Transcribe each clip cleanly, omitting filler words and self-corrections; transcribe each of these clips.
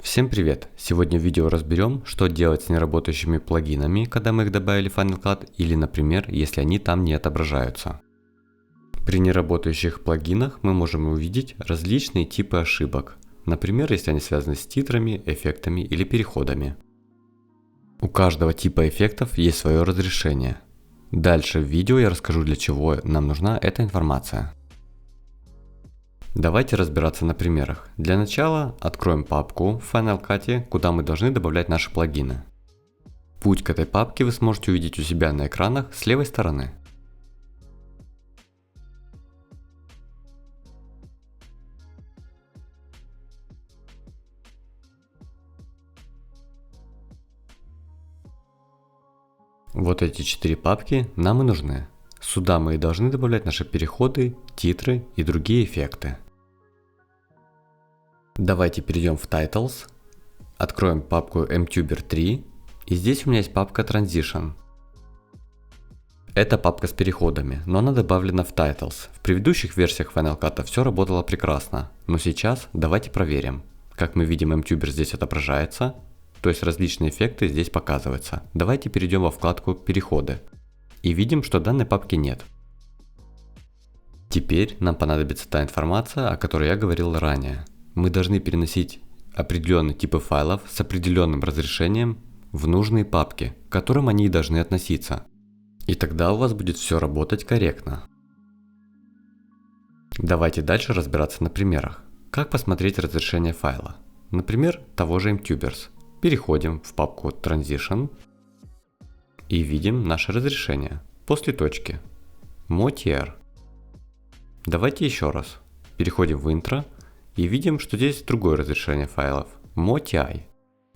Всем привет! Сегодня в видео разберем, что делать с неработающими плагинами, когда мы их добавили в Final Cut, или, например, если они там не отображаются. При неработающих плагинах мы можем увидеть различные типы ошибок, например, если они связаны с титрами, эффектами или переходами. У каждого типа эффектов есть свое разрешение. Дальше в видео я расскажу, для чего нам нужна эта информация. Давайте разбираться на примерах. Для начала откроем папку в Final Cut, куда мы должны добавлять наши плагины. Путь к этой папке вы сможете увидеть у себя на экранах с левой стороны. Вот эти 4 папки нам и нужны. Сюда мы и должны добавлять наши переходы, титры и другие эффекты. Давайте перейдем в Titles, откроем папку MTuber 3, и здесь у меня есть папка Transition. Это папка с переходами, но она добавлена в Titles. В предыдущих версиях Final Cut все работало прекрасно, но сейчас давайте проверим. Как мы видим, MTuber здесь отображается, то есть различные эффекты здесь показываются. Давайте перейдем во вкладку Переходы и видим, что данной папки нет. Теперь нам понадобится та информация, о которой я говорил ранее. Мы должны переносить определенные типы файлов с определенным разрешением в нужные папки, к которым они и должны относиться. И тогда у вас будет все работать корректно. Давайте дальше разбираться на примерах. Как посмотреть разрешение файла? Например, того же MTubers. Переходим в папку Transition и видим наше разрешение после точки MOTR. Давайте еще раз. Переходим в Intro. И видим, что здесь другое разрешение файлов, MOTI.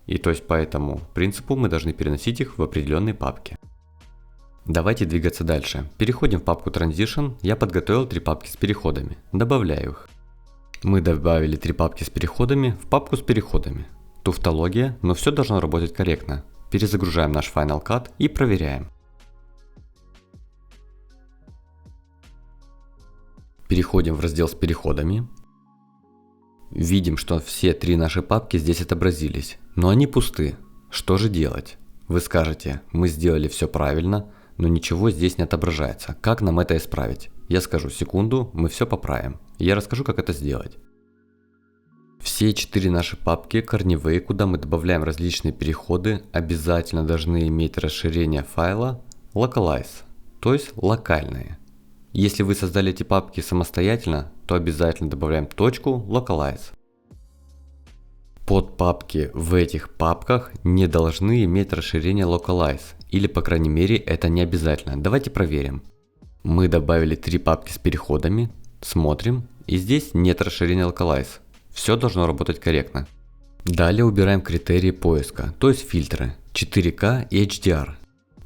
И то есть по этому принципу мы должны переносить их в определенные папки. Давайте двигаться дальше. Переходим в папку Transition. Я подготовил 3 папки с переходами. Добавляю их. Мы добавили 3 папки с переходами в папку с переходами. Туфтология, но все должно работать корректно. Перезагружаем наш Final Cut и проверяем. Переходим в раздел с переходами. Видим, что все 3 наши папки здесь отобразились, но они пусты. Что же делать? Вы скажете, мы сделали все правильно, но ничего здесь не отображается. Как нам это исправить? Я скажу, секунду, мы все поправим. Я расскажу, как это сделать. Все 4 наши папки корневые, куда мы добавляем различные переходы, обязательно должны иметь расширение файла localize, то есть локальные. Если вы создали эти папки самостоятельно, то обязательно добавляем точку localize. Подпапки в этих папках не должны иметь расширение localize, или по крайней мере это не обязательно. Давайте проверим. Мы добавили 3 папки с переходами, смотрим, и здесь нет расширения localize. Все должно работать корректно. Далее убираем критерии поиска, то есть фильтры 4К и HDR.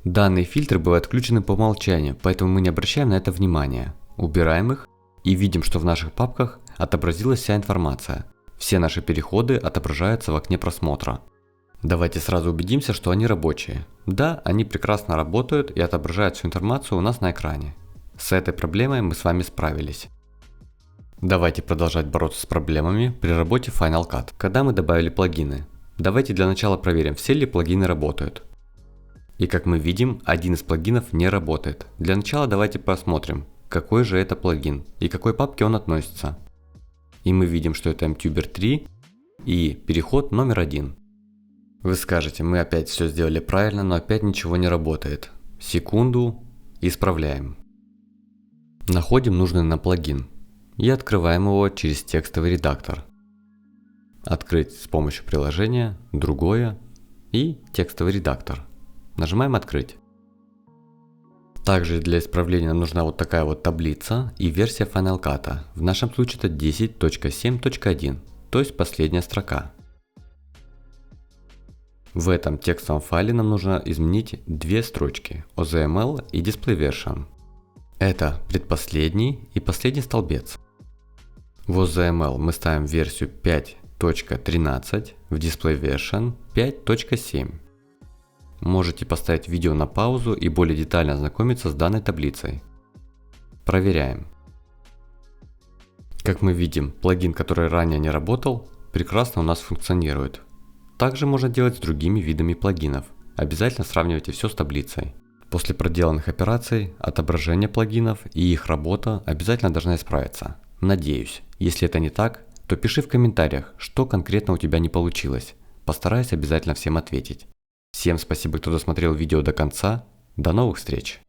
Данные фильтры бывают включены по умолчанию, поэтому мы не обращаем на это внимания. Убираем их и видим, что в наших папках отобразилась вся информация. Все наши переходы отображаются в окне просмотра. Давайте сразу убедимся, что они рабочие. Да, они прекрасно работают и отображают всю информацию у нас на экране. С этой проблемой мы с вами справились. Давайте продолжать бороться с проблемами при работе в Final Cut. Когда мы добавили плагины, давайте для начала проверим, все ли плагины работают. И как мы видим, один из плагинов не работает. Для начала давайте посмотрим, какой же это плагин и к какой папке он относится. И мы видим, что это MTuber 3 и переход номер 1. Вы скажете, мы опять все сделали правильно, но опять ничего не работает. Секунду, исправляем. Находим нужный нам плагин и открываем его через текстовый редактор. Открыть с помощью приложения, другое и текстовый редактор. Нажимаем «Открыть». Также для исправления нам нужна вот такая вот таблица и версия Final Cut. В нашем случае это 10.7.1, то есть последняя строка. В этом текстовом файле нам нужно изменить 2 строчки OZML и Display Version. Это предпоследний и последний столбец. В OZML мы ставим версию 5.13, в Display Version 5.7. Можете поставить видео на паузу и более детально ознакомиться с данной таблицей. Проверяем. Как мы видим, плагин, который ранее не работал, прекрасно у нас функционирует. Также можно делать с другими видами плагинов. Обязательно сравнивайте все с таблицей. После проделанных операций, отображение плагинов и их работа обязательно должна исправиться. Надеюсь. Если это не так, то пиши в комментариях, что конкретно у тебя не получилось. Постараюсь обязательно всем ответить. Всем спасибо, кто досмотрел видео до конца. До новых встреч!